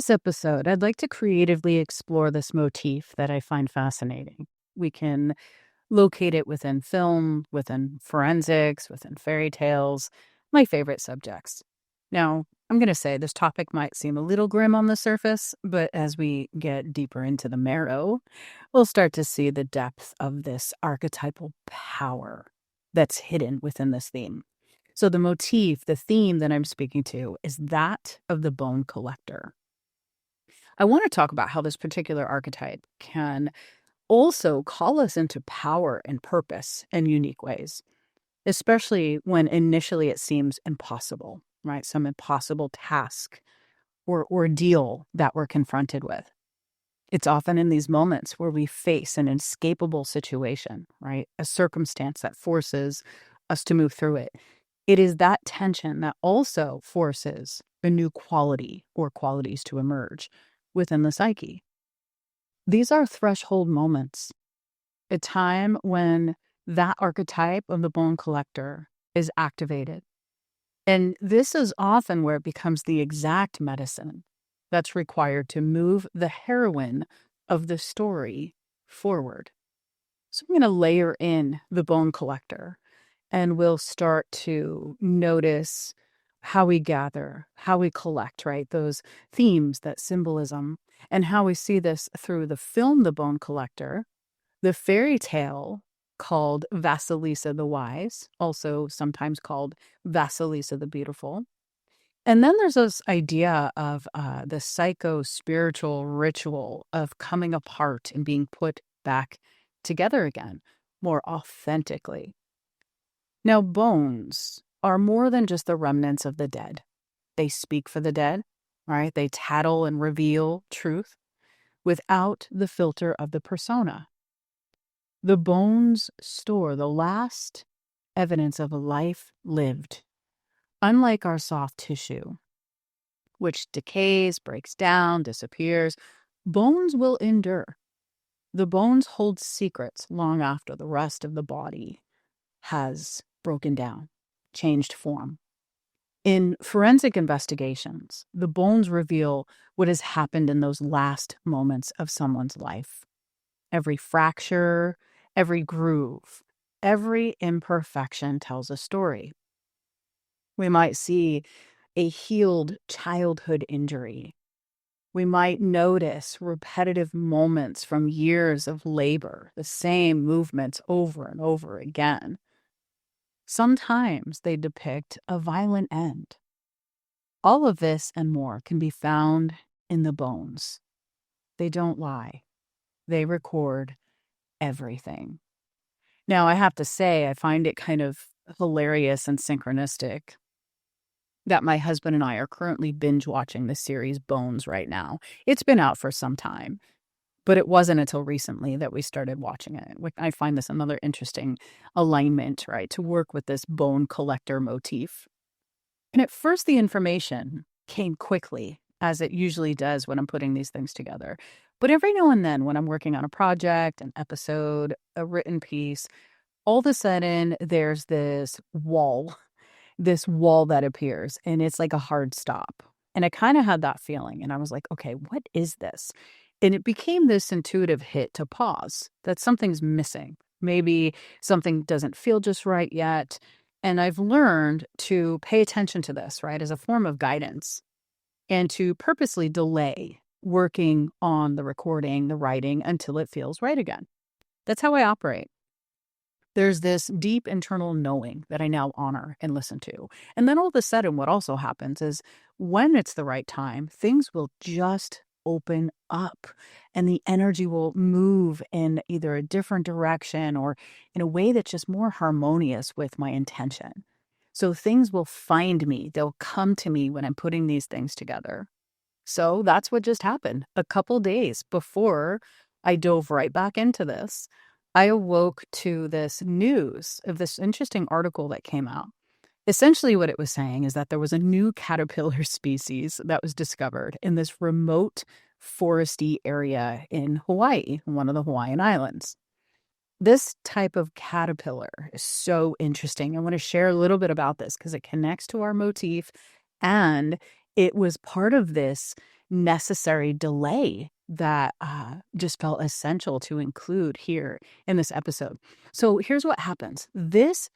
this episode, I'd like to creatively explore this motif that I find fascinating. We can locate it within film, within forensics, within fairy tales, my favorite subjects. Now, I'm going to say this topic might seem a little grim on the surface, but as we get deeper into the marrow, we'll start to see the depth of this archetypal power that's hidden within this theme. So, the motif, the theme that I'm speaking to, is that of the bone collector. I want to talk about how this particular archetype can also call us into power and purpose in unique ways, especially when initially it seems impossible, right? Some impossible task or ordeal that we're confronted with. It's often in these moments where we face an inescapable situation, right? A circumstance that forces us to move through it. It is that tension that also forces a new quality or qualities to emerge within the psyche. These are threshold moments, a time when that archetype of the bone collector is activated. And this is often where it becomes the exact medicine that's required to move the heroine of the story forward. So I'm going to layer in the bone collector, and we'll start to notice how we gather, how we collect, right? Those themes, that symbolism, and how we see this through the film The Bone Collector, the fairy tale called Vasilisa the Wise, also sometimes called Vasilisa the Beautiful. And then there's this idea of the psycho-spiritual ritual of coming apart and being put back together again, more authentically. Now, bones are more than just the remnants of the dead. They speak for the dead, right? They tattle and reveal truth without the filter of the persona. The bones store the last evidence of a life lived. Unlike our soft tissue, which decays, breaks down, disappears, bones will endure. The bones hold secrets long after the rest of the body has broken down, changed form. In forensic investigations, the bones reveal what has happened in those last moments of someone's life. Every fracture, every groove, every imperfection tells a story. We might see a healed childhood injury. We might notice repetitive moments from years of labor, the same movements over and over again. Sometimes they depict a violent end. All of this and more can be found in the bones. They don't lie. They record everything. Now, I have to say, I find it kind of hilarious and synchronistic that my husband and I are currently binge watching the series Bones right now. It's been out for some time, but it wasn't until recently that we started watching it. I find this another interesting alignment, right, to work with this bone collector motif. And at first, the information came quickly, as it usually does when I'm putting these things together. But every now and then, when I'm working on a project, an episode, a written piece, all of a sudden, there's this wall that appears, and it's like a hard stop. And I kind of had that feeling, and I was like, okay, what is this? And it became this intuitive hit to pause, that something's missing. Maybe something doesn't feel just right yet. And I've learned to pay attention to this, right, as a form of guidance, and to purposely delay working on the recording, the writing, until it feels right again. That's how I operate. There's this deep internal knowing that I now honor and listen to. And then all of a sudden, what also happens is when it's the right time, things will just open up and the energy will move in either a different direction or in a way that's just more harmonious with my intention. So things will find me. They'll come to me when I'm putting these things together. So that's what just happened. A couple days before I dove right back into this, I awoke to this news of this interesting article that came out. Essentially, what it was saying is that there was a new caterpillar species that was discovered in this remote foresty area in Hawaii, one of the Hawaiian Islands. This type of caterpillar is so interesting. I want to share a little bit about this because it connects to our motif and it was part of this necessary delay that just felt essential to include here in this episode. So here's what happens. This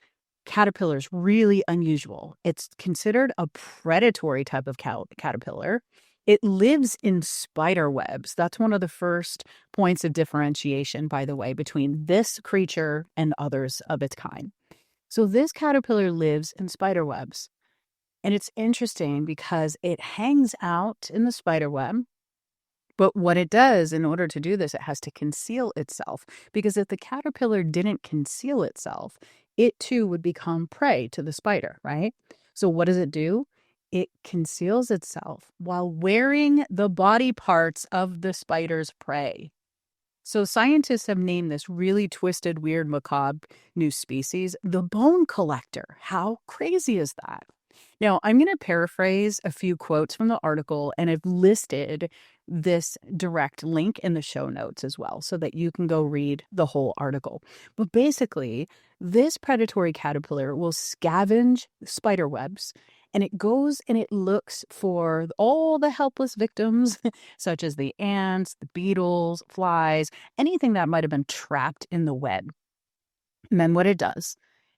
caterpillar is really unusual. It's considered a predatory type of caterpillar. It lives in spider webs. That's one of the first points of differentiation, by the way, between this creature and others of its kind. So this caterpillar lives in spider webs. And it's interesting because it hangs out in the spider web. But what it does in order to do this, it has to conceal itself. Because if the caterpillar didn't conceal itself, it too would become prey to the spider, right? So what does it do? It conceals itself while wearing the body parts of the spider's prey. So scientists have named this really twisted, weird, macabre new species the bone collector. How crazy is that? Now, I'm going to paraphrase a few quotes from the article, and I've listed this direct link in the show notes as well so that you can go read the whole article. But basically, this predatory caterpillar will scavenge spider webs, and it goes and it looks for all the helpless victims, such as the ants, the beetles, flies, anything that might have been trapped in the web. And then what it does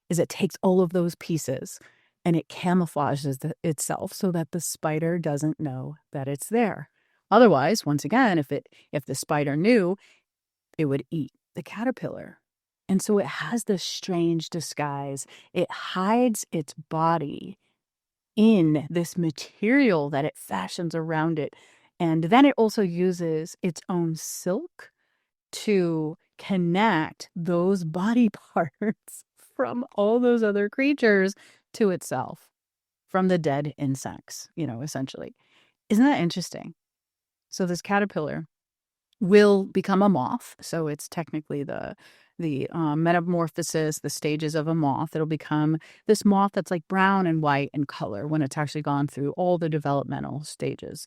is it takes all of those pieces and it camouflages itself so that the spider doesn't know that it's there. Otherwise, once again, if the spider knew, it would eat the caterpillar. And so it has this strange disguise. It hides its body in this material that it fashions around it. And then it also uses its own silk to connect those body parts from all those other creatures to itself from the dead insects, essentially. Isn't that interesting? So this caterpillar will become a moth. So it's technically the metamorphosis, the stages of a moth. It'll become this moth that's like brown and white in color when it's actually gone through all the developmental stages.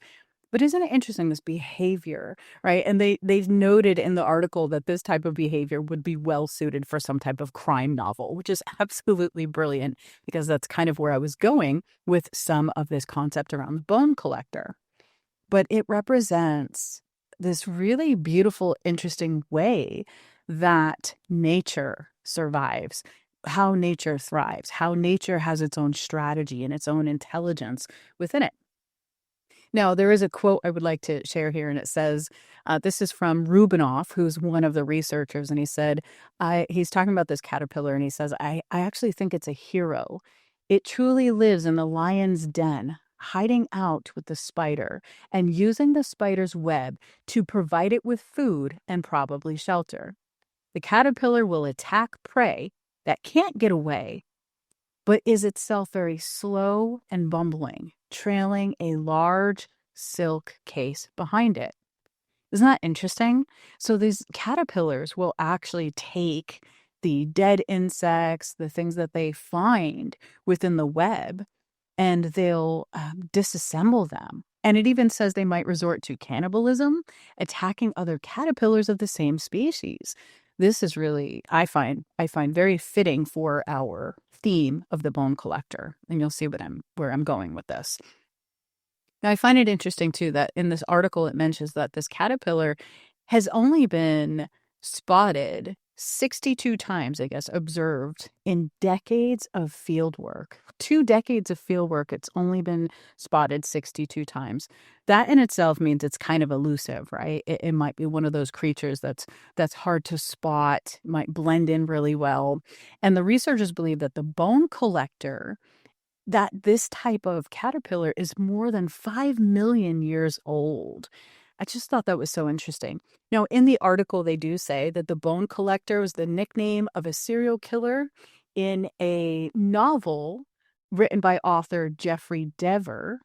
But isn't it interesting, this behavior, right? And they've noted in the article that this type of behavior would be well suited for some type of crime novel, which is absolutely brilliant because that's kind of where I was going with some of this concept around the bone collector. But it represents this really beautiful, interesting way that nature survives, how nature thrives, how nature has its own strategy and its own intelligence within it. Now, there is a quote I would like to share here, and it says, this is from Rubinoff, who's one of the researchers, and he said, he's talking about this caterpillar, and he says, I actually think it's a hero. It truly lives in the lion's den, hiding out with the spider and using the spider's web to provide it with food and probably shelter. The caterpillar will attack prey that can't get away, but is itself very slow and bumbling, trailing a large silk case behind it. Isn't that interesting? So these caterpillars will actually take the dead insects, the things that they find within the web, and they'll disassemble them. And it even says they might resort to cannibalism, attacking other caterpillars of the same species. This is really, I find very fitting for our theme of the bone collector. And you'll see where I'm going with this. Now, I find it interesting, too, that in this article, it mentions that this caterpillar has only been spotted 62 times, I guess, observed in decades of field work. 2 decades of field work, it's only been spotted 62 times. That in itself means it's kind of elusive, right? It might be one of those creatures that's hard to spot, might blend in really well. And the researchers believe that the bone collector, that this type of caterpillar is more than 5 million years old. I just thought that was so interesting. Now, in the article, they do say that the bone collector was the nickname of a serial killer in a novel written by author Jeffrey Dever.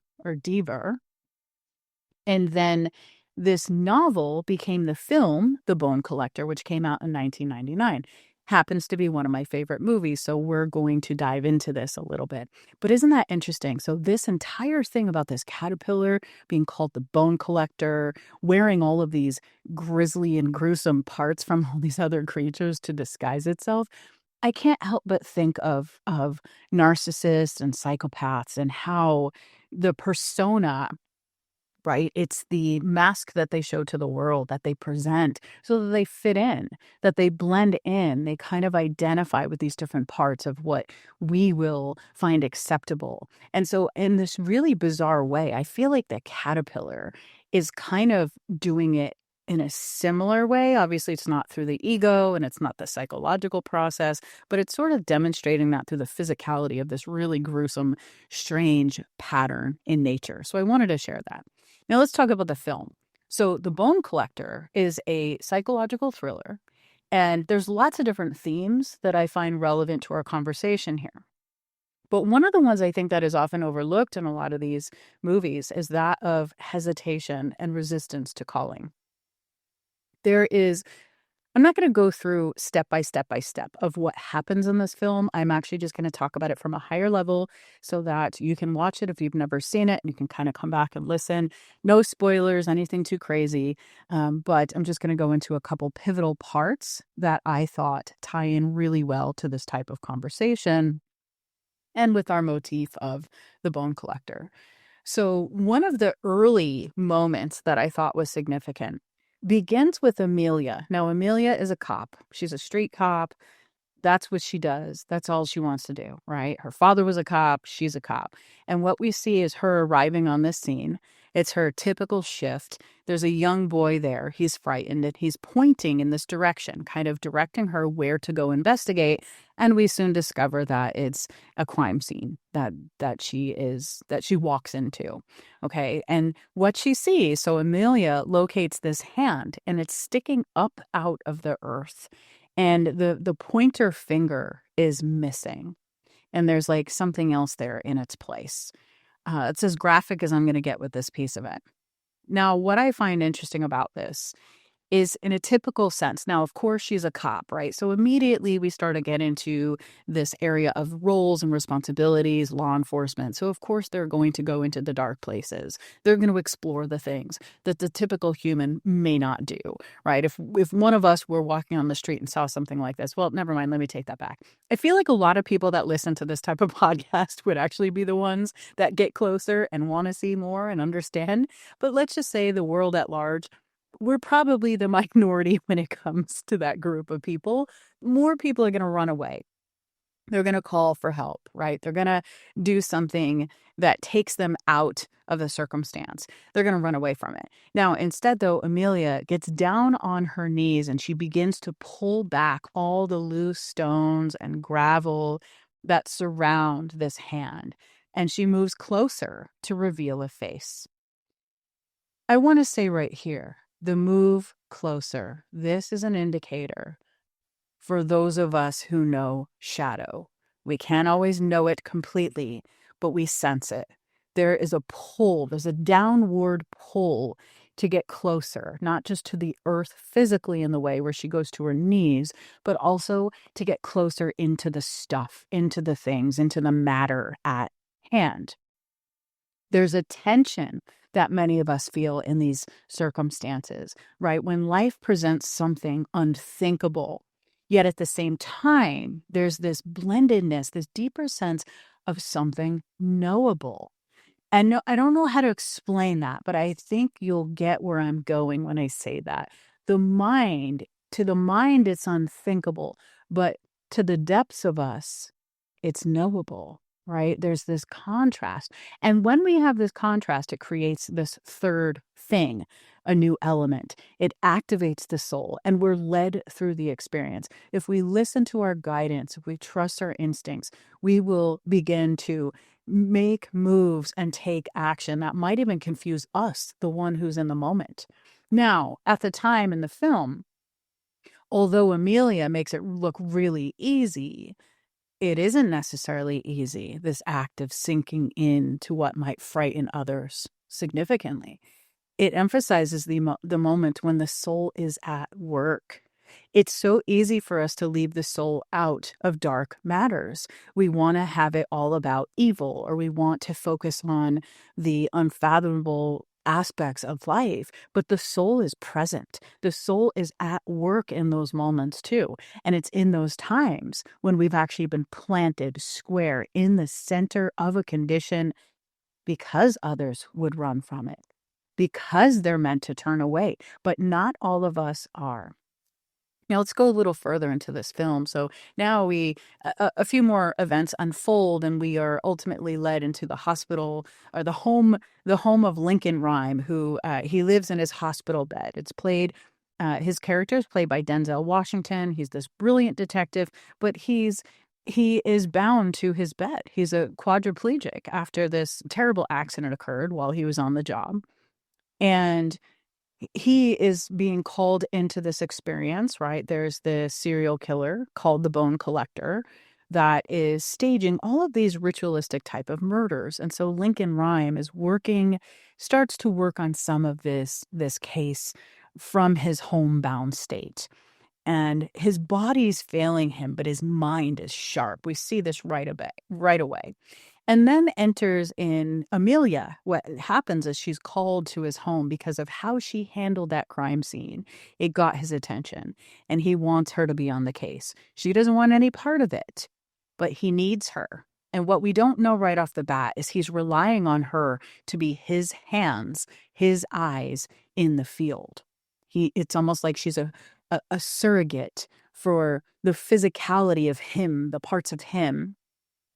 And then this novel became the film, The Bone Collector, which came out in 1999. Happens to be one of my favorite movies, so we're going to dive into this a little bit. But isn't that interesting? So this entire thing about this caterpillar being called the bone collector, wearing all of these grisly and gruesome parts from all these other creatures to disguise itself, I can't help but think of narcissists and psychopaths and how the persona, right? It's the mask that they show to the world, that they present so that they fit in, that they blend in. They kind of identify with these different parts of what we will find acceptable. And so, in this really bizarre way, I feel like the caterpillar is kind of doing it in a similar way. Obviously, it's not through the ego and it's not the psychological process, but it's sort of demonstrating that through the physicality of this really gruesome, strange pattern in nature. So, I wanted to share that. Now let's talk about the film. So The Bone Collector is a psychological thriller, and there's lots of different themes that I find relevant to our conversation here. But one of the ones I think that is often overlooked in a lot of these movies is that of hesitation and resistance to calling. There is I'm not going to go through step by step by step of what happens in this film. I'm actually just going to talk about it from a higher level so that you can watch it if you've never seen it and you can kind of come back and listen. No spoilers, anything too crazy. But I'm just going to go into a couple pivotal parts that I thought tie in really well to this type of conversation and with our motif of the bone collector. So one of the early moments that I thought was significant begins with Amelia. Now, Amelia is a cop. She's a street cop. That's what she does. That's all she wants to do, right? Her father was a cop. She's a cop. And what we see is her arriving on this scene. It's her typical shift. There's a young boy there. He's frightened and he's pointing in this direction, kind of directing her where to go investigate. And we soon discover that it's a crime scene that she walks into. Okay. And what she sees, so Amelia locates this hand and it's sticking up out of the earth. And the pointer finger is missing. And there's like something else there in its place. It's as graphic as I'm going to get with this piece of it. Now, what I find interesting about this is in a typical sense. Now, of course, she's a cop, right? So immediately we start to get into this area of roles and responsibilities, law enforcement. So, of course, they're going to go into the dark places. They're going to explore the things that the typical human may not do, right? If one of us were walking on the street and saw something like this, well, never mind, let me take that back. I feel like a lot of people that listen to this type of podcast would actually be the ones that get closer and want to see more and understand. But let's just say the world at large, we're probably the minority when it comes to that group of people. More people are going to run away. They're going to call for help, right? They're going to do something that takes them out of the circumstance. They're going to run away from it. Now, instead, though, Amelia gets down on her knees and she begins to pull back all the loose stones and gravel that surround this hand. And she moves closer to reveal a face. I want to say right here, the move closer. This is an indicator for those of us who know shadow. We can't always know it completely, but we sense it. There is a pull, there's a downward pull to get closer, not just to the earth physically in the way where she goes to her knees, but also to get closer into the stuff, into the things, into the matter at hand. There's a tension that many of us feel in these circumstances, right? When life presents something unthinkable, yet at the same time, there's this blendedness, this deeper sense of something knowable. And no, I don't know how to explain that, but I think you'll get where I'm going when I say that. To the mind, it's unthinkable, but to the depths of us, it's knowable, right? There's this contrast. And when we have this contrast, it creates this third thing, a new element. It activates the soul, and we're led through the experience. If we listen to our guidance, if we trust our instincts, we will begin to make moves and take action that might even confuse us, the one who's in the moment. Now, at the time in the film, although Amelia makes it look really easy, it isn't necessarily easy, this act of sinking into what might frighten others significantly. It emphasizes the moment when the soul is at work. It's so easy for us to leave the soul out of dark matters. We want to have it all about evil, or we want to focus on the unfathomable aspects of life, but the soul is present. The soul is at work in those moments too. And it's in those times when we've actually been planted square in the center of a condition because others would run from it, because they're meant to turn away. But not all of us are. Now let's go a little further into this film. So now a few more events unfold, and we are ultimately led into the hospital, or the home of Lincoln Rhyme, who he lives in his hospital bed. It's played. His character is played by Denzel Washington. He's this brilliant detective, but he is bound to his bed. He's a quadriplegic after this terrible accident occurred while he was on the job, and he is being called into this experience, right? There's the serial killer called the Bone Collector that is staging all of these ritualistic type of murders. And so Lincoln Rhyme starts to work on some of this case from his homebound state. And his body's failing him, but his mind is sharp. We see this right away. And then enters in Amelia. What happens is she's called to his home because of how she handled that crime scene. It got his attention, and he wants her to be on the case. She doesn't want any part of it, but he needs her. And what we don't know right off the bat is he's relying on her to be his hands, his eyes in the field. It's almost like she's a surrogate for the physicality of him, the parts of him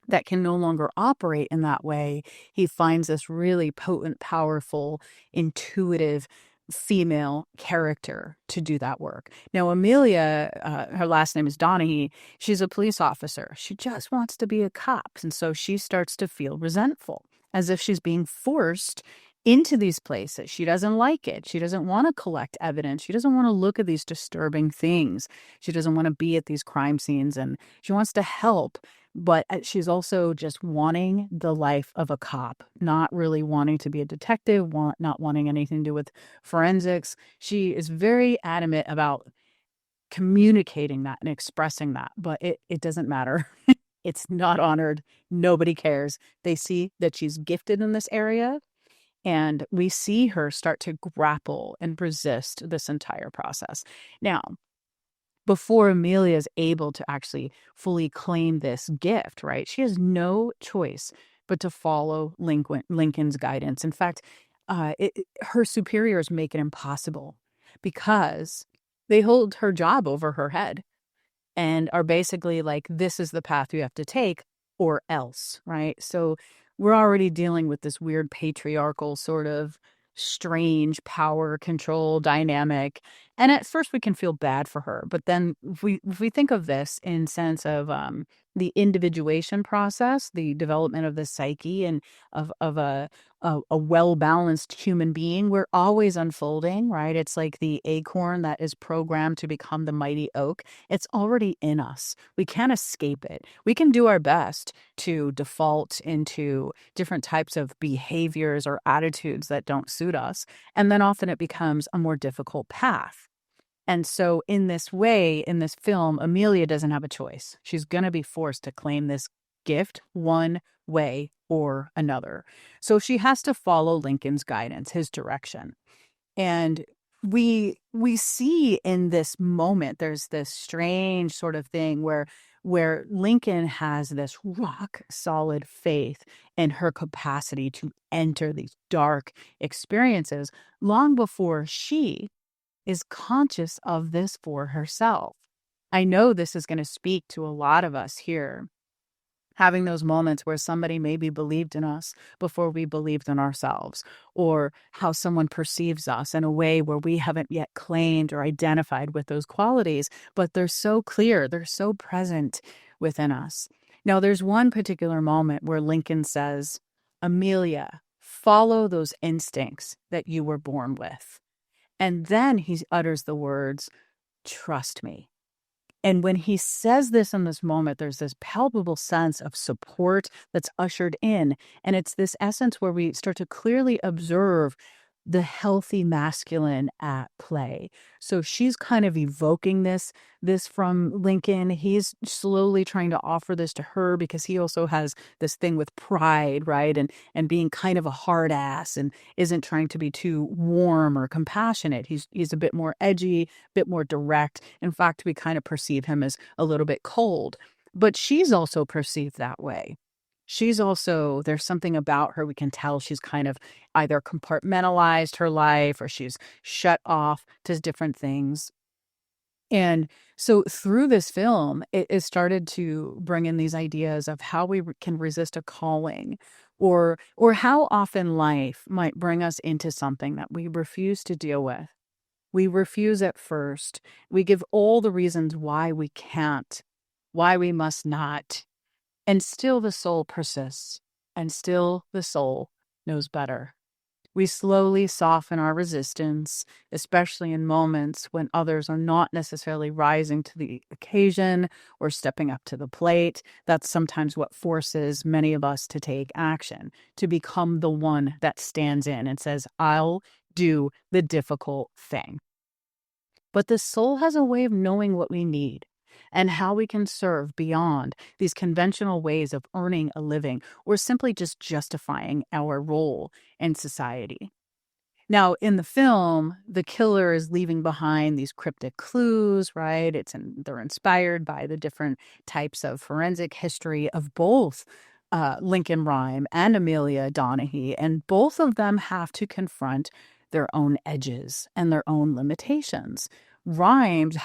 that can no longer operate in that way. He finds this really potent, powerful, intuitive female character to do that work. Now, Amelia, her last name is Donaghy. She's a police officer. She just wants to be a cop. And so she starts to feel resentful, as if she's being forced into these places. She doesn't like it. She doesn't want to collect evidence. She doesn't want to look at these disturbing things. She doesn't want to be at these crime scenes, and she wants to help. But she's also just wanting the life of a cop, not really wanting to be a detective, not wanting anything to do with forensics. She is very adamant about communicating that and expressing that, but it doesn't matter. It's not honored. Nobody cares. They see that she's gifted in this area, and we see her start to grapple and resist this entire process. Now, before Amelia is able to actually fully claim this gift, right, she has no choice but to follow Lincoln's guidance. In fact, her superiors make it impossible because they hold her job over her head and are basically like, this is the path you have to take or else, right? So we're already dealing with this weird patriarchal sort of strange power control dynamic. And at first we can feel bad for her. But then if we think of this in sense of the individuation process, the development of the psyche and of a well-balanced human being, we're always unfolding, right? It's like the acorn that is programmed to become the mighty oak. It's already in us. We can't escape it. We can do our best to default into different types of behaviors or attitudes that don't suit us. And then often it becomes a more difficult path. And so in this way, in this film, Amelia doesn't have a choice. She's going to be forced to claim this gift one way or another. So she has to follow Lincoln's guidance, his direction. And we see in this moment, there's this strange sort of thing where Lincoln has this rock solid faith in her capacity to enter these dark experiences long before she is conscious of this for herself. I know this is going to speak to a lot of us here, having those moments where somebody maybe believed in us before we believed in ourselves, or how someone perceives us in a way where we haven't yet claimed or identified with those qualities, but they're so clear, they're so present within us. Now, there's one particular moment where Lincoln says, Amelia, follow those instincts that you were born with. And then he utters the words, trust me. And when he says this in this moment, there's this palpable sense of support that's ushered in. And it's this essence where we start to clearly observe the healthy masculine at play. So she's kind of evoking this from Lincoln. He's slowly trying to offer this to her because he also has this thing with pride, right? And being kind of a hard ass and isn't trying to be too warm or compassionate. He's a bit more edgy, a bit more direct. In fact, we kind of perceive him as a little bit cold. But she's also perceived that way. there's something about her, we can tell she's kind of either compartmentalized her life or she's shut off to different things. And so through this film, it started to bring in these ideas of how we can resist a calling, or how often life might bring us into something that we refuse to deal with. We refuse at first. We give all the reasons why we can't, why we must not. And still the soul persists, and still the soul knows better. We slowly soften our resistance, especially in moments when others are not necessarily rising to the occasion or stepping up to the plate. That's sometimes what forces many of us to take action, to become the one that stands in and says, I'll do the difficult thing. But the soul has a way of knowing what we need and how we can serve beyond these conventional ways of earning a living or simply just justifying our role in society. Now, in the film, the killer is leaving behind these cryptic clues, right? They're inspired by the different types of forensic history of both Lincoln Rhyme and Amelia Donaghy, and both of them have to confront their own edges and their own limitations. Rhymes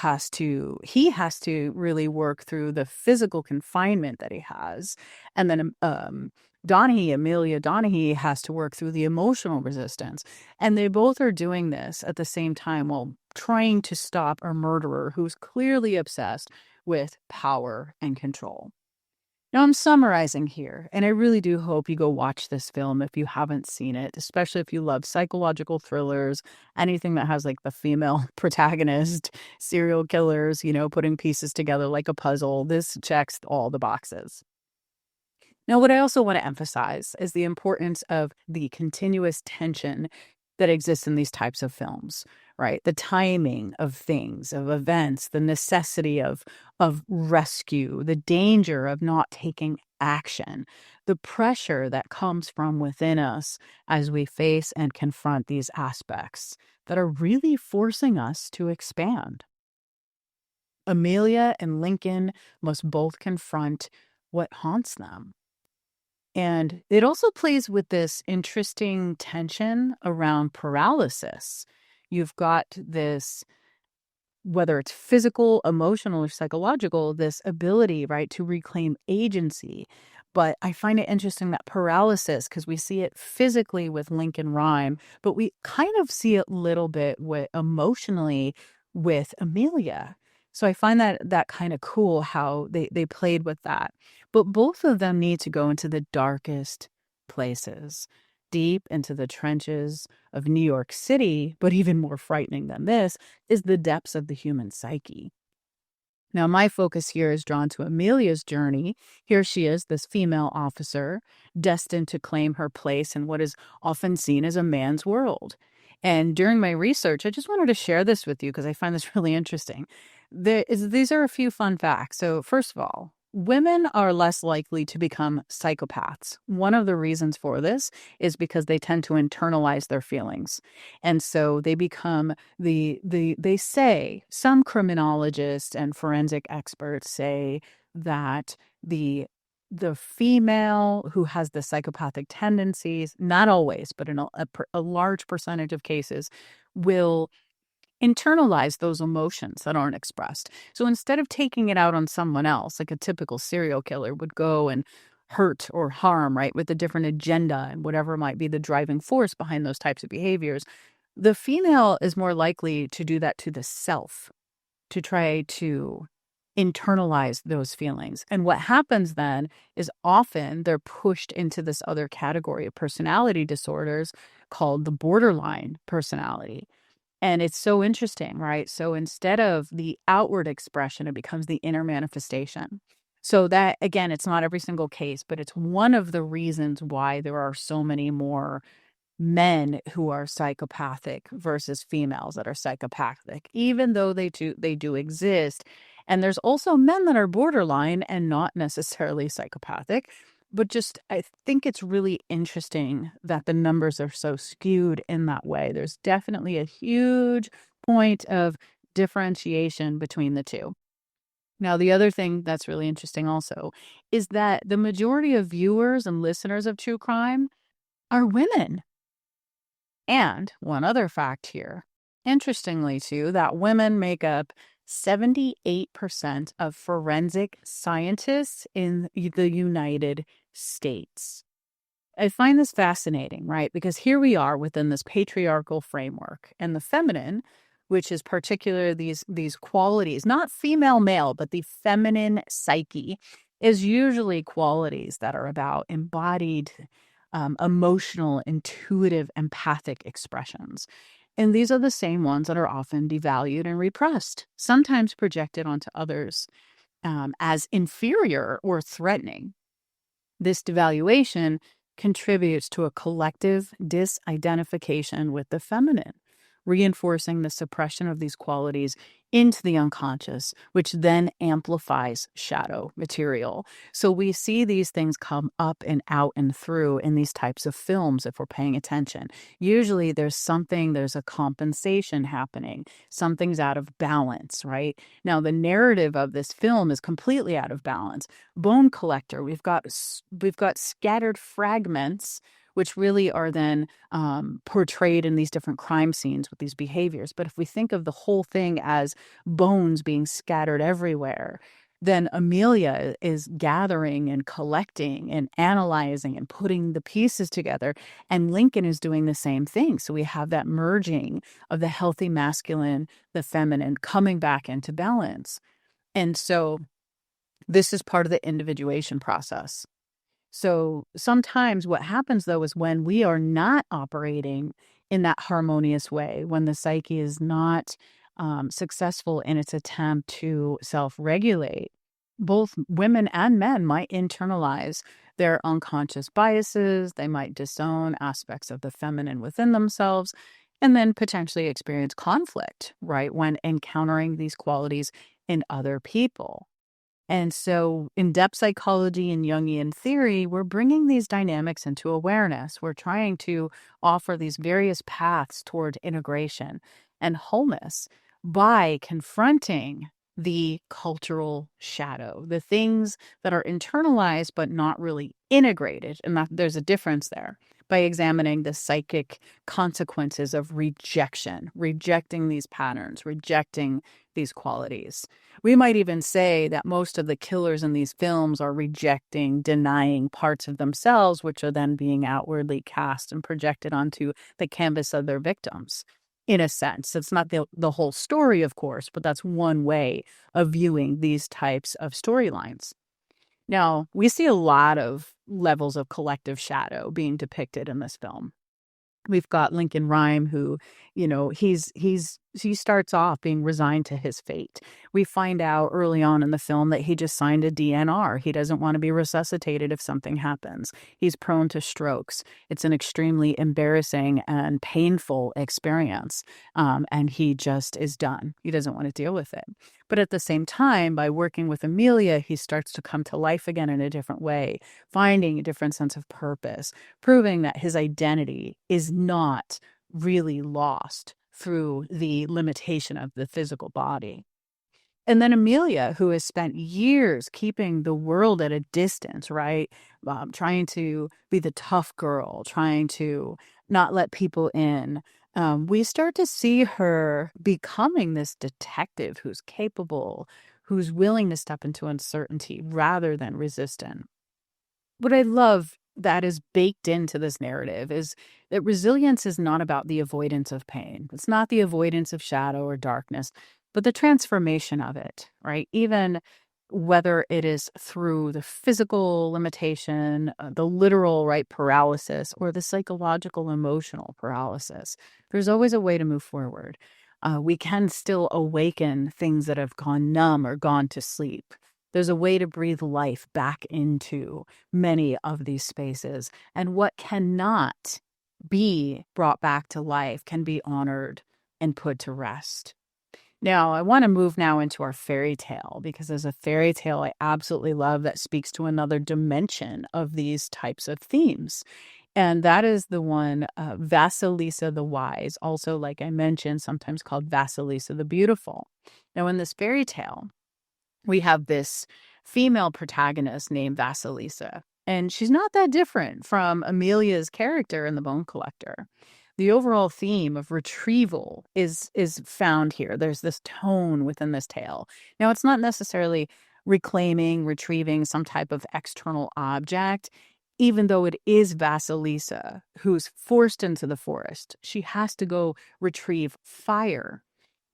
he has to really work through the physical confinement that he has, and then Amelia Donaghy has to work through the emotional resistance. And they both are doing this at the same time while trying to stop a murderer who's clearly obsessed with power and control. Now, I'm summarizing here, and I really do hope you go watch this film if you haven't seen it, especially if you love psychological thrillers, anything that has like the female protagonist, serial killers, putting pieces together like a puzzle. This checks all the boxes. Now, what I also want to emphasize is the importance of the continuous tension that exists in these types of films, right? The timing of things, of events, the necessity of rescue, the danger of not taking action, the pressure that comes from within us as we face and confront these aspects that are really forcing us to expand. Amelia and Lincoln must both confront what haunts them. And it also plays with this interesting tension around paralysis. You've got this, whether it's physical, emotional, or psychological, this ability, right, to reclaim agency. But I find it interesting that paralysis, because we see it physically with Lincoln Rhyme, but we kind of see it a little bit emotionally with Amelia. So I find that kind of cool how they played with that. But both of them need to go into the darkest places, deep into the trenches of New York City, but even more frightening than this is the depths of the human psyche. Now, my focus here is drawn to Amelia's journey. Here she is, this female officer, destined to claim her place in what is often seen as a man's world. And during my research, I just wanted to share this with you because I find this really interesting. These are a few fun facts. So, first of all, women are less likely to become psychopaths. One of the reasons for this is because they tend to internalize their feelings. And so they become they say, some criminologists and forensic experts say that the female who has the psychopathic tendencies, not always, but in a large percentage of cases, will internalize those emotions that aren't expressed. So instead of taking it out on someone else, like a typical serial killer would go and hurt or harm, right, with a different agenda and whatever might be the driving force behind those types of behaviors, the female is more likely to do that to the self, to try to internalize those feelings. And what happens then is often they're pushed into this other category of personality disorders called the borderline personality. And it's so interesting, right? So instead of the outward expression, it becomes the inner manifestation. So that, again, it's not every single case, but it's one of the reasons why there are so many more men who are psychopathic versus females that are psychopathic, even though they do exist. And there's also men that are borderline and not necessarily psychopathic. But just, I think it's really interesting that the numbers are so skewed in that way. There's definitely a huge point of differentiation between the two. Now, the other thing that's really interesting also is that the majority of viewers and listeners of true crime are women. And one other fact here, interestingly, too, that women make up 78% of forensic scientists in the United States. I find this fascinating, right? Because here we are within this patriarchal framework, and the feminine, which is particular these qualities, not female male, but the feminine psyche, is usually qualities that are about embodied, emotional, intuitive, empathic expressions. And these are the same ones that are often devalued and repressed, sometimes projected onto others as inferior or threatening. This devaluation contributes to a collective disidentification with the feminine, reinforcing the suppression of these qualities into the unconscious, which then amplifies shadow material. So we see these things come up and out and through in these types of films if we're paying attention. Usually there's a compensation happening. Something's out of balance, right? Now, the narrative of this film is completely out of balance. Bone collector, we've got scattered fragments which really are then portrayed in these different crime scenes with these behaviors. But if we think of the whole thing as bones being scattered everywhere, then Amelia is gathering and collecting and analyzing and putting the pieces together. And Lincoln is doing the same thing. So we have that merging of the healthy masculine, the feminine coming back into balance. And so this is part of the individuation process. So sometimes what happens, though, is when we are not operating in that harmonious way, when the psyche is not successful in its attempt to self-regulate, both women and men might internalize their unconscious biases. They might disown aspects of the feminine within themselves and then potentially experience conflict, right, when encountering these qualities in other people. And so, in depth psychology and Jungian theory, we're bringing these dynamics into awareness. We're trying to offer these various paths toward integration and wholeness by confronting the cultural shadow, the things that are internalized but not really integrated. And that there's a difference there by examining the psychic consequences of rejection, rejecting these patterns, rejecting these qualities. We might even say that most of the killers in these films are rejecting, denying parts of themselves, which are then being outwardly cast and projected onto the canvas of their victims. In a sense, it's not the whole story, of course, but that's one way of viewing these types of storylines. Now, we see a lot of levels of collective shadow being depicted in this film. We've got Lincoln Rhyme, who, he starts off being resigned to his fate. We find out early on in the film that he just signed a DNR. He doesn't want to be resuscitated if something happens. He's prone to strokes. It's an extremely embarrassing and painful experience, and he just is done. He doesn't want to deal with it. But at the same time, by working with Amelia, he starts to come to life again in a different way, finding a different sense of purpose, proving that his identity is not really lost through the limitation of the physical body. And then Amelia, who has spent years keeping the world at a distance, right? Trying to be the tough girl, trying to not let people in. We start to see her becoming this detective who's capable, who's willing to step into uncertainty rather than resistant. What I love that is baked into this narrative is that resilience is not about the avoidance of pain. It's not the avoidance of shadow or darkness, but the transformation of it, right? Even whether it is through the physical limitation, the literal, right, paralysis, or the psychological, emotional paralysis, there's always a way to move forward. We can still awaken things that have gone numb or gone to sleep. There's a way to breathe life back into many of these spaces. And what cannot be brought back to life can be honored and put to rest. Now, I want to move now into our fairy tale because there's a fairy tale I absolutely love that speaks to another dimension of these types of themes. And that is the one, Vasilisa the Wise, also, like I mentioned, sometimes called Vasilisa the Beautiful. Now, in this fairy tale, we have this female protagonist named Vasilisa, and she's not that different from Amelia's character in The Bone Collector. The overall theme of retrieval is found here. There's this tone within this tale. Now, it's not necessarily reclaiming, retrieving some type of external object, even though it is Vasilisa who's forced into the forest. She has to go retrieve fire.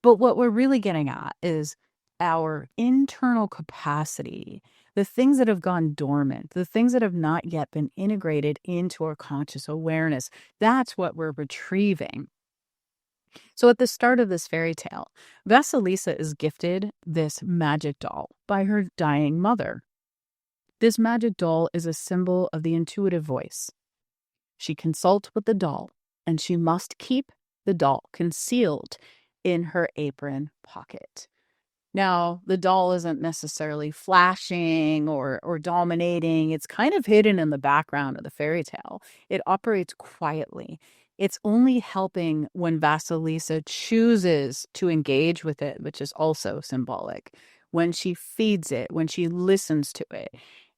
But what we're really getting at is our internal capacity, the things that have gone dormant, the things that have not yet been integrated into our conscious awareness. That's what we're retrieving. So at the start of this fairy tale, Vasilisa is gifted this magic doll by her dying mother. This magic doll is a symbol of the intuitive voice. She consults with the doll, and she must keep the doll concealed in her apron pocket. Now, the doll isn't necessarily flashing or dominating. It's kind of hidden in the background of the fairy tale. It operates quietly. It's only helping when Vasilisa chooses to engage with it, which is also symbolic, when she feeds it, when she listens to it.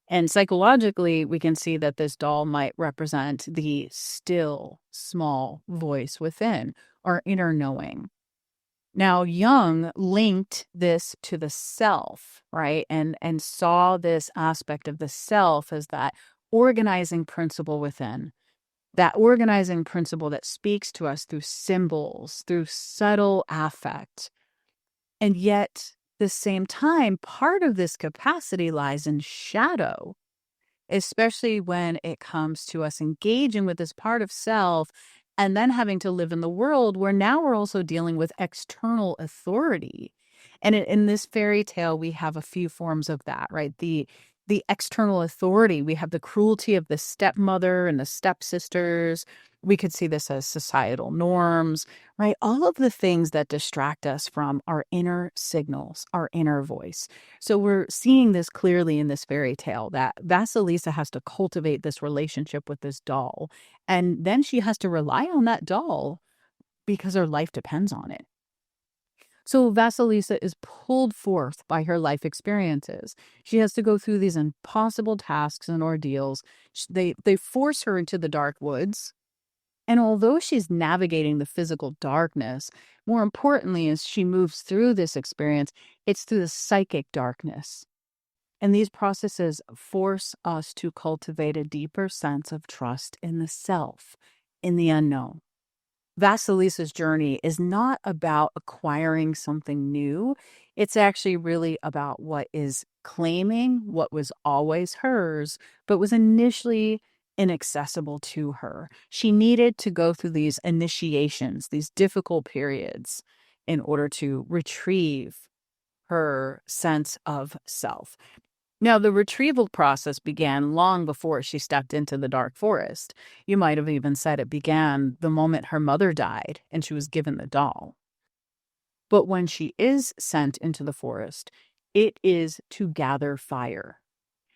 And psychologically, we can see that this doll might represent the still, small voice within, our inner knowing. Now, Jung linked this to the self, right? And saw this aspect of the self as that organizing principle within, that organizing principle that speaks to us through symbols, through subtle affect. And yet, at the same time, part of this capacity lies in shadow, especially when it comes to us engaging with this part of self and then having to live in the world where now we're also dealing with external authority. And in this fairy tale, we have a few forms of that, right? The external authority. We have the cruelty of the stepmother and the stepsisters. We could see this as societal norms, right? All of the things that distract us from our inner signals, our inner voice. So we're seeing this clearly in this fairy tale that Vasilisa has to cultivate this relationship with this doll. And then she has to rely on that doll because her life depends on it. So Vasilisa is pulled forth by her life experiences. She has to go through these impossible tasks and ordeals. They force her into the dark woods. And although she's navigating the physical darkness, more importantly, as she moves through this experience, it's through the psychic darkness. And these processes force us to cultivate a deeper sense of trust in the self, in the unknown. Vasilisa's journey is not about acquiring something new. It's actually really about what is claiming what was always hers, but was initially inaccessible to her. She needed to go through these initiations, these difficult periods, in order to retrieve her sense of self. Now, the retrieval process began long before she stepped into the dark forest. You might have even said it began the moment her mother died and she was given the doll. But when she is sent into the forest, it is to gather fire.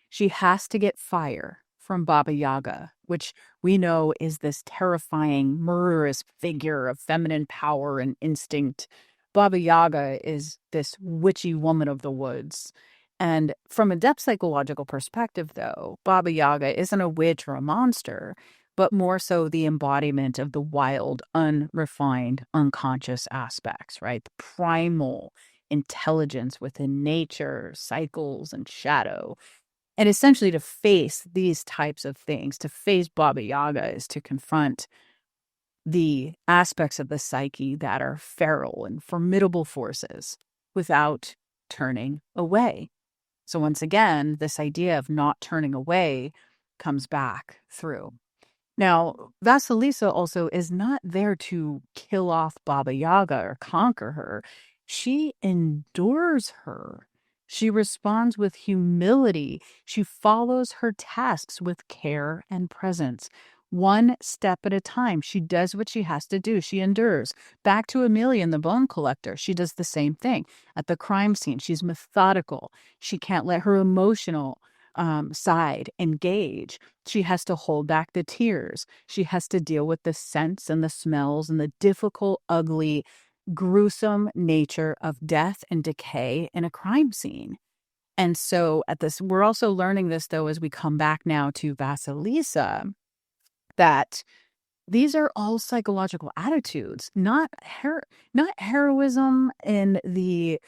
She has to get fire from Baba Yaga, which we know is this terrifying, murderous figure of feminine power and instinct. Baba Yaga is this witchy woman of the woods. And from a depth psychological perspective, though, Baba Yaga isn't a witch or a monster, but more so the embodiment of the wild, unrefined, unconscious aspects, right? The primal intelligence within nature, cycles, and shadow. And essentially to face these types of things, to face Baba Yaga is to confront the aspects of the psyche that are feral and formidable forces without turning away. So once again, this idea of not turning away comes back through. Now, Vasilisa also is not there to kill off Baba Yaga or conquer her. She endures her. She responds with humility. She follows her tasks with care and presence. One step at a time. She does what she has to do. She endures. Back to Amelia in The Bone Collector. She does the same thing. At the crime scene, she's methodical. She can't let her emotional side engage. She has to hold back the tears. She has to deal with the scents and the smells and the difficult, ugly, gruesome nature of death and decay in a crime scene. And so we're also learning this, though, as we come back now to Vasilisa, that these are all psychological attitudes, not heroism in the,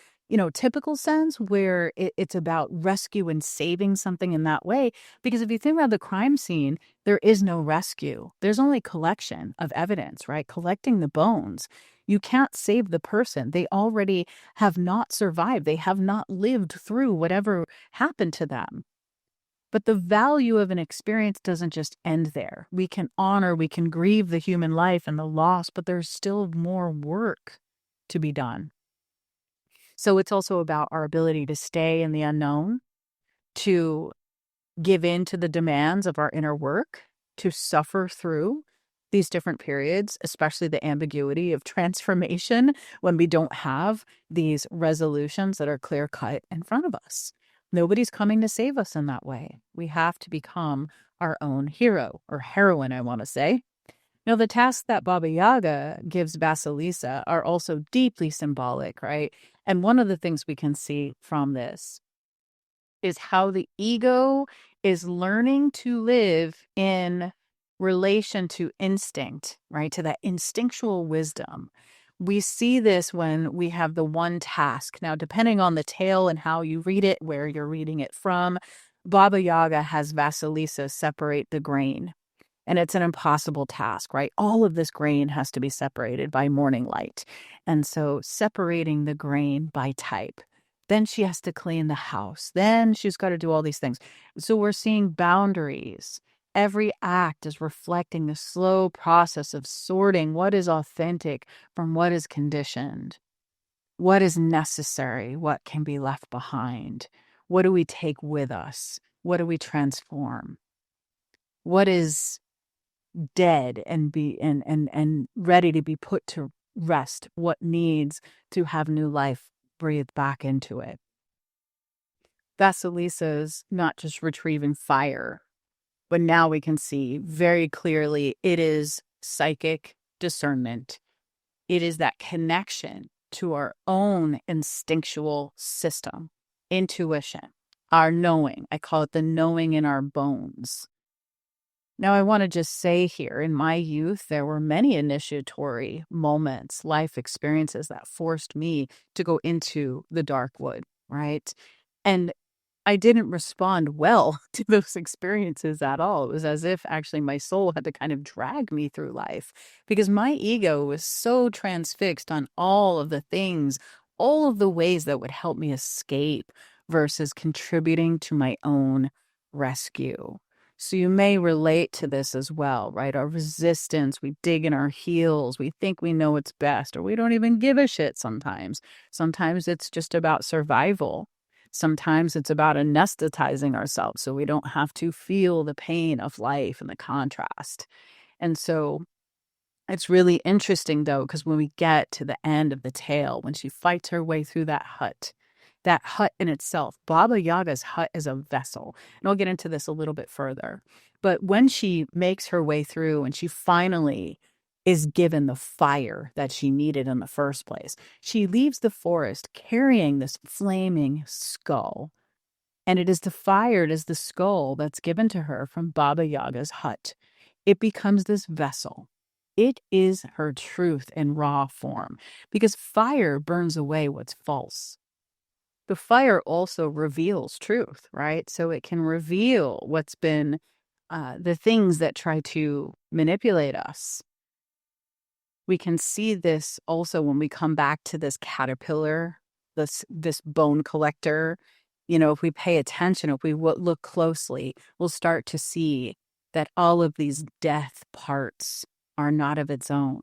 typical sense where it's about rescue and saving something in that way. Because if you think about the crime scene, there is no rescue. There's only collection of evidence, right? Collecting the bones. You can't save the person. They already have not survived. They have not lived through whatever happened to them. But the value of an experience doesn't just end there. We can honor, we can grieve the human life and the loss, but there's still more work to be done. So it's also about our ability to stay in the unknown, to give in to the demands of our inner work, to suffer through these different periods, especially the ambiguity of transformation when we don't have these resolutions that are clear cut in front of us. Nobody's coming to save us in that way. We have to become our own hero or heroine, I want to say. Now, the tasks that Baba Yaga gives Vasilisa are also deeply symbolic, right? And one of the things we can see from this is how the ego is learning to live in relation to instinct, right? To that instinctual wisdom. We see this when we have the one task. Now, depending on the tale and how you read it, where you're reading it from, Baba Yaga has Vasilisa separate the grain. And it's an impossible task, right? All of this grain has to be separated by morning light. And so separating the grain by type. Then she has to clean the house. Then she's got to do all these things. So we're seeing boundaries. Every act is reflecting the slow process of sorting what is authentic from what is conditioned, what is necessary, what can be left behind. What do we take with us? What do we transform? What is dead and ready to be put to rest? What needs to have new life breathed back into it? Vasilisa's not just retrieving fire, but now we can see very clearly it is psychic discernment. It is that connection to our own instinctual system, intuition, our knowing. I call it the knowing in our bones. Now, I want to just say here, in my youth, there were many initiatory moments, life experiences that forced me to go into the dark wood, right? And I didn't respond well to those experiences at all. It was as if actually my soul had to kind of drag me through life because my ego was so transfixed on all of the things, all of the ways that would help me escape versus contributing to my own rescue. So you may relate to this as well, right? Our resistance, we dig in our heels, we think we know what's best, or we don't even give a shit sometimes. Sometimes it's just about survival. Sometimes it's about anesthetizing ourselves so we don't have to feel the pain of life and the contrast. And so it's really interesting, though, because when we get to the end of the tale, when she fights her way through that hut in itself, Baba Yaga's hut is a vessel. And I'll get into this a little bit further. But when she makes her way through and she finally is given the fire that she needed in the first place, she leaves the forest carrying this flaming skull. And it is the fire, it is the skull that's given to her from Baba Yaga's hut. It becomes this vessel. It is her truth in raw form because fire burns away what's false. The fire also reveals truth, right? So it can reveal what's been the things that try to manipulate us. We can see this also when we come back to this caterpillar, this bone collector. If we pay attention, if we look closely, we'll start to see that all of these death parts are not of its own,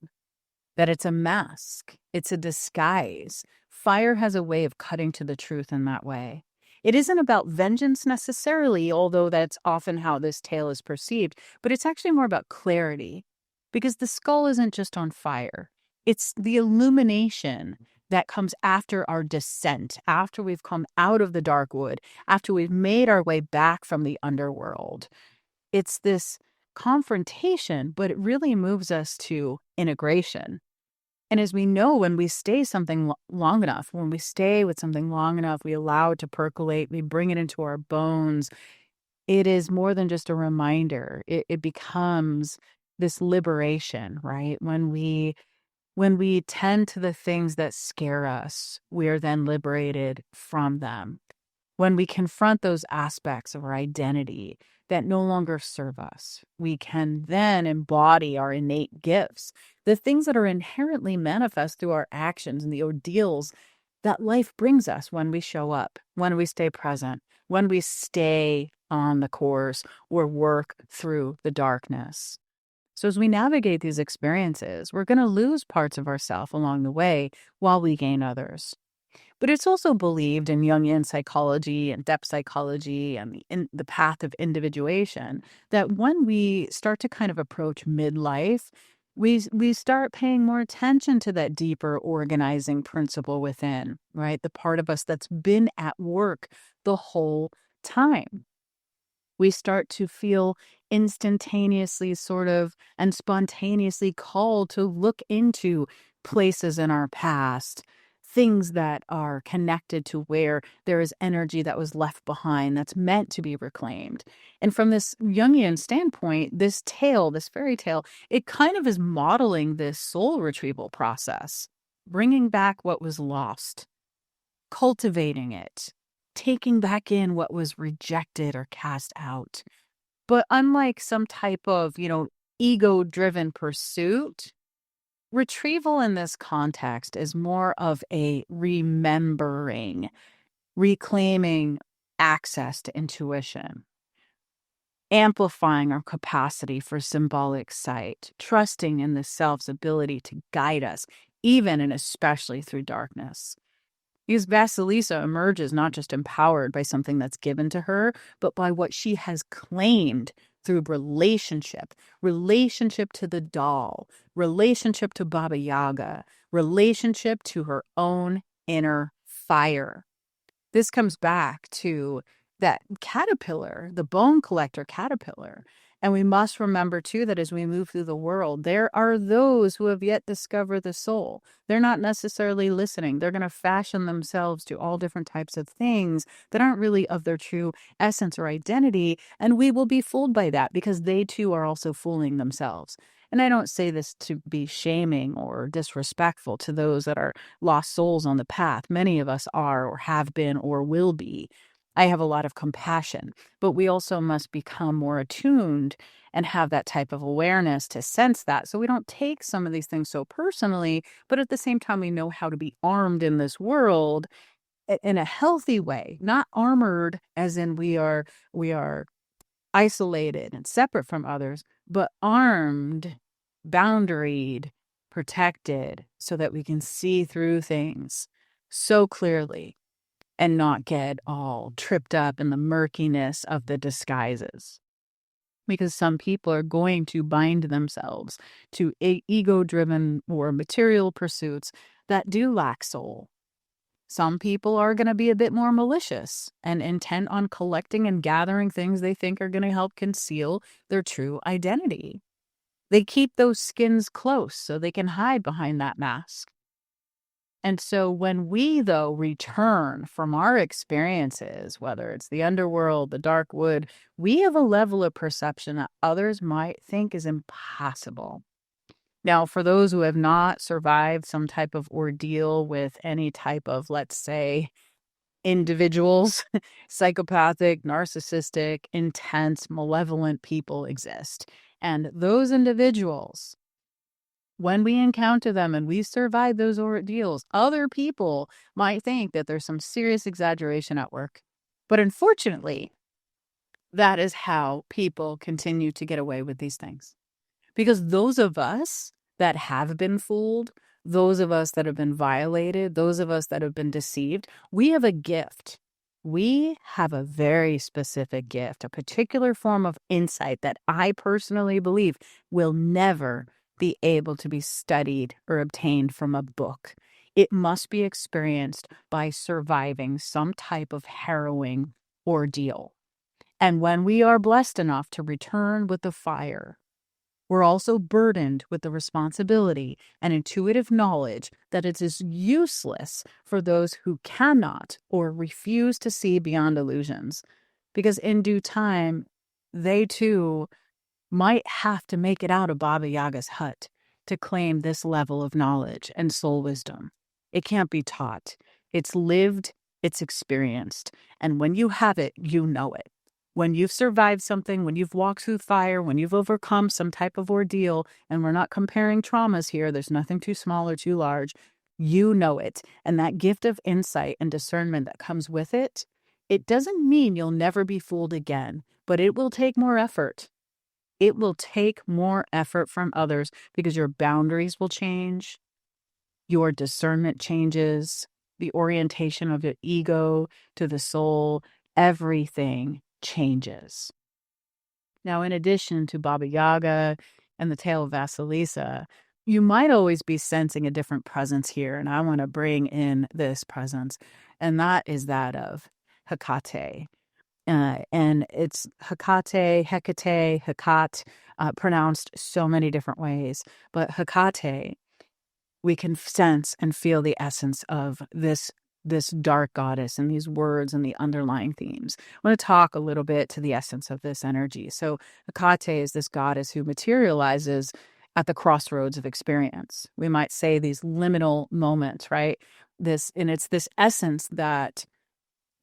that it's a mask, it's a disguise. Fire has a way of cutting to the truth in that way. It isn't about vengeance necessarily, although that's often how this tale is perceived, but it's actually more about clarity because the skull isn't just on fire. It's the illumination that comes after our descent, after we've come out of the dark wood, after we've made our way back from the underworld. It's this confrontation, but it really moves us to integration. And as we know, when we stay something long enough, when we stay with something long enough, we allow it to percolate, we bring it into our bones, it is more than just a reminder. It becomes this liberation, right? When we tend to the things that scare us, we are then liberated from them. When we confront those aspects of our identity that no longer serve us, we can then embody our innate gifts, the things that are inherently manifest through our actions and the ordeals that life brings us when we show up, when we stay present, when we stay on the course or work through the darkness. So, as we navigate these experiences, we're going to lose parts of ourself along the way while we gain others. But it's also believed in Jungian psychology and depth psychology and the path of individuation that when we start to kind of approach midlife, we start paying more attention to that deeper organizing principle within, right? The part of us that's been at work the whole time. We start to feel instantaneously sort of and spontaneously called to look into places in our past, things that are connected to where there is energy that was left behind that's meant to be reclaimed. And from this Jungian standpoint, this tale, this fairy tale, it kind of is modeling this soul retrieval process, bringing back what was lost, cultivating it, taking back in what was rejected or cast out. But unlike some type of, ego-driven pursuit, retrieval in this context is more of a remembering, reclaiming access to intuition, amplifying our capacity for symbolic sight, trusting in the self's ability to guide us, even and especially through darkness. Because Vasilisa emerges not just empowered by something that's given to her, but by what she has claimed through relationship to the doll, relationship to Baba Yaga, relationship to her own inner fire. This comes back to that caterpillar, the bone collector caterpillar. And we must remember, too, that as we move through the world, there are those who have yet discovered the soul. They're not necessarily listening. They're going to fashion themselves to all different types of things that aren't really of their true essence or identity. And we will be fooled by that because they, too, are also fooling themselves. And I don't say this to be shaming or disrespectful to those that are lost souls on the path. Many of us are or have been or will be. I have a lot of compassion, but we also must become more attuned and have that type of awareness to sense that. So we don't take some of these things so personally, but at the same time, we know how to be armed in this world in a healthy way, not armored as in we are isolated and separate from others, but armed, boundaried, protected so that we can see through things so clearly and not get all tripped up in the murkiness of the disguises. Because some people are going to bind themselves to ego-driven or material pursuits that do lack soul. Some people are going to be a bit more malicious and intent on collecting and gathering things they think are going to help conceal their true identity. They keep those skins close so they can hide behind that mask. And so when we, though, return from our experiences, whether it's the underworld, the dark wood, we have a level of perception that others might think is impossible. Now, for those who have not survived some type of ordeal with any type of, let's say, individuals, psychopathic, narcissistic, intense, malevolent people exist. And those individuals, when we encounter them and we survive those ordeals, other people might think that there's some serious exaggeration at work. But unfortunately, that is how people continue to get away with these things. Because those of us that have been fooled, those of us that have been violated, those of us that have been deceived, we have a gift. We have a very specific gift, a particular form of insight that I personally believe will never be able to be studied or obtained from a book. It must be experienced by surviving some type of harrowing ordeal. And when we are blessed enough to return with the fire, we're also burdened with the responsibility and intuitive knowledge that it is useless for those who cannot or refuse to see beyond illusions, because in due time, they too might have to make it out of Baba Yaga's hut to claim this level of knowledge and soul wisdom. It can't be taught. It's lived, it's experienced. And when you have it, you know it. When you've survived something, when you've walked through fire, when you've overcome some type of ordeal, and we're not comparing traumas here, there's nothing too small or too large, you know it. And that gift of insight and discernment that comes with it, it doesn't mean you'll never be fooled again, but it will take more effort. It will take more effort from others because your boundaries will change, your discernment changes, the orientation of your ego to the soul, everything changes. Now, in addition to Baba Yaga and the tale of Vasilisa, you might always be sensing a different presence here, and I want to bring in this presence, and that is that of Hecate. And it's Hecate, pronounced so many different ways. But Hecate, we can sense and feel the essence of this dark goddess and these words and the underlying themes. I want to talk a little bit to the essence of this energy. So Hecate is this goddess who materializes at the crossroads of experience. We might say these liminal moments, right? It's this essence that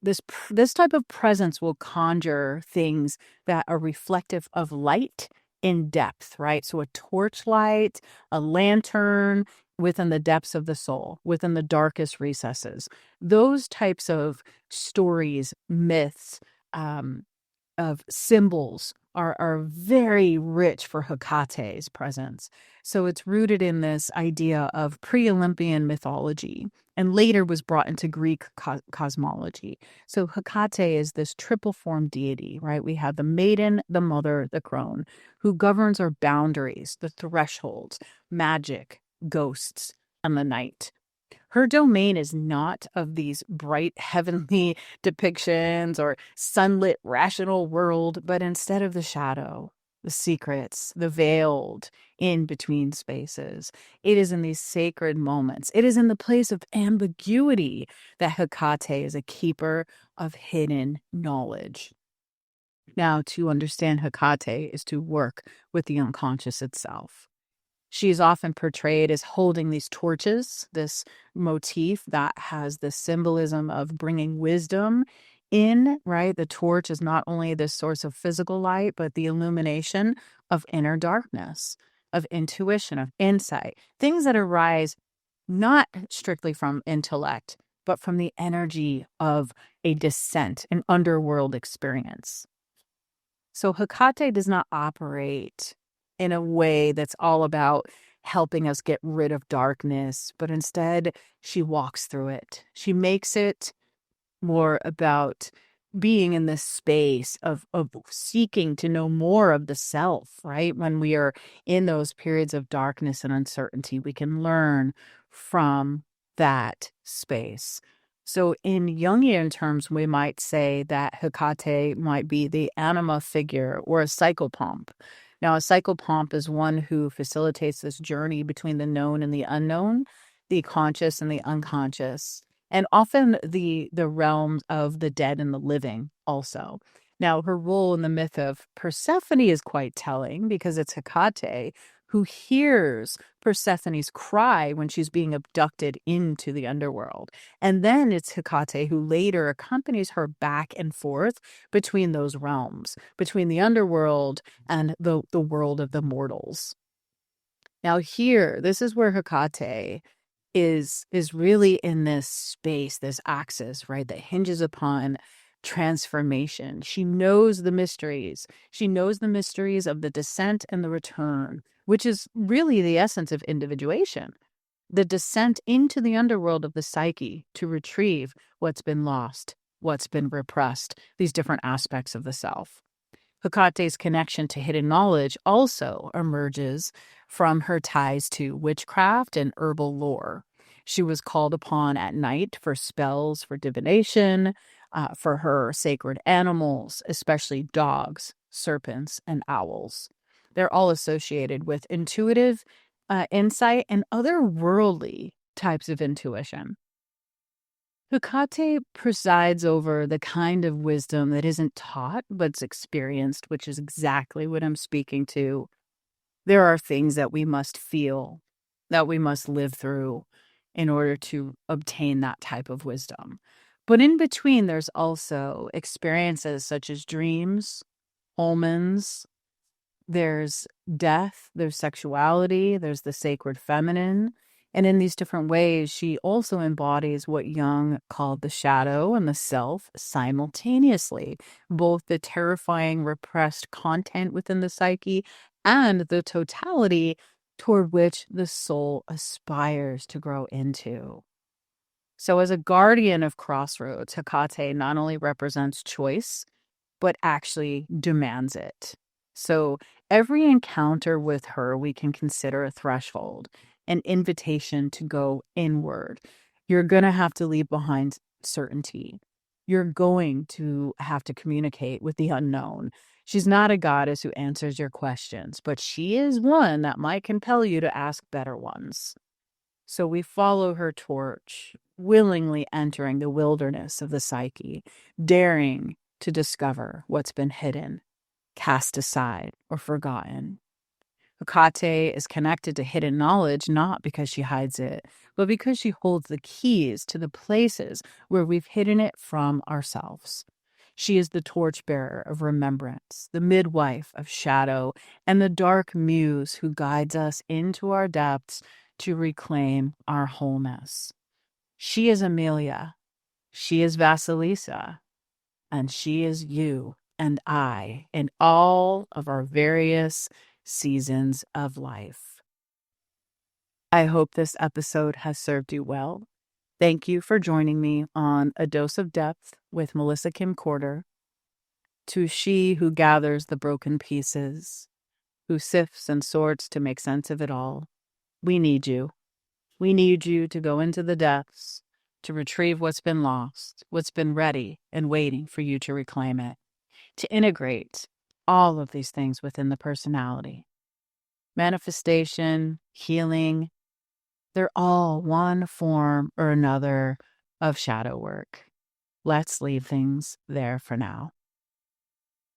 this type of presence will conjure things that are reflective of light in depth, right? So a torchlight, a lantern within the depths of the soul, within the darkest recesses. Those types of stories, myths, of symbols are very rich for Hecate's presence. So it's rooted in this idea of pre-Olympian mythology and later was brought into Greek cosmology. So Hecate is this triple form deity, right? We have the maiden, the mother, the crone, who governs our boundaries, the thresholds, magic, ghosts, and the night. Her domain is not of these bright heavenly depictions or sunlit rational world, but instead of the shadow, the secrets, the veiled in between spaces. It is in these sacred moments. It is in the place of ambiguity that Hecate is a keeper of hidden knowledge. Now, to understand Hecate is to work with the unconscious itself. She is often portrayed as holding these torches, this motif that has the symbolism of bringing wisdom in, right? The torch is not only the source of physical light, but the illumination of inner darkness, of intuition, of insight, things that arise not strictly from intellect, but from the energy of a descent, an underworld experience. So Hecate does not operate in a way that's all about helping us get rid of darkness, but instead she walks through it. She makes it more about being in this space of seeking to know more of the self, right? When we are in those periods of darkness and uncertainty, we can learn from that space. So in Jungian terms, we might say that Hecate might be the anima figure or a psychopomp. Now, a psychopomp is one who facilitates this journey between the known and the unknown, the conscious and the unconscious, and often the realms of the dead and the living also. Now, her role in the myth of Persephone is quite telling because it's Hecate who hears Persephone's cry when she's being abducted into the underworld. And then it's Hecate who later accompanies her back and forth between those realms, between the underworld and the world of the mortals. Now here, this is where Hecate is really in this space, this axis, right, that hinges upon transformation. She knows the mysteries. She knows the mysteries of the descent and the return, which is really the essence of individuation. The descent into the underworld of the psyche to retrieve what's been lost, what's been repressed, these different aspects of the self. Hecate's connection to hidden knowledge also emerges from her ties to witchcraft and herbal lore. She was called upon at night for spells for divination, for her sacred animals, especially dogs, serpents, and owls. They're all associated with intuitive insight and otherworldly types of intuition. Hecate presides over the kind of wisdom that isn't taught, but's experienced, which is exactly what I'm speaking to. There are things that we must feel, that we must live through in order to obtain that type of wisdom. But in between, there's also experiences such as dreams, omens, there's death, there's sexuality, there's the sacred feminine. And in these different ways, she also embodies what Jung called the shadow and the self simultaneously, both the terrifying repressed content within the psyche and the totality toward which the soul aspires to grow into. So, as a guardian of crossroads, Hecate not only represents choice, but actually demands it. So every encounter with her, we can consider a threshold, an invitation to go inward. You're going to have to leave behind certainty. You're going to have to communicate with the unknown. She's not a goddess who answers your questions, but she is one that might compel you to ask better ones. So we follow her torch, willingly entering the wilderness of the psyche, daring to discover what's been hidden, cast aside, or forgotten. Hecate is connected to hidden knowledge not because she hides it, but because she holds the keys to the places where we've hidden it from ourselves. She is the torchbearer of remembrance, the midwife of shadow, and the dark muse who guides us into our depths to reclaim our wholeness. She is Amelia. She is Vasilisa. And she is you and I in all of our various seasons of life. I hope this episode has served you well. Thank you for joining me on A Dose of Depth with Melissa Kim Corder. To she who gathers the broken pieces, who sifts and sorts to make sense of it all, we need you. We need you to go into the depths, to retrieve what's been lost, what's been ready and waiting for you to reclaim it, to integrate all of these things within the personality. Manifestation, healing, they're all one form or another of shadow work. Let's leave things there for now.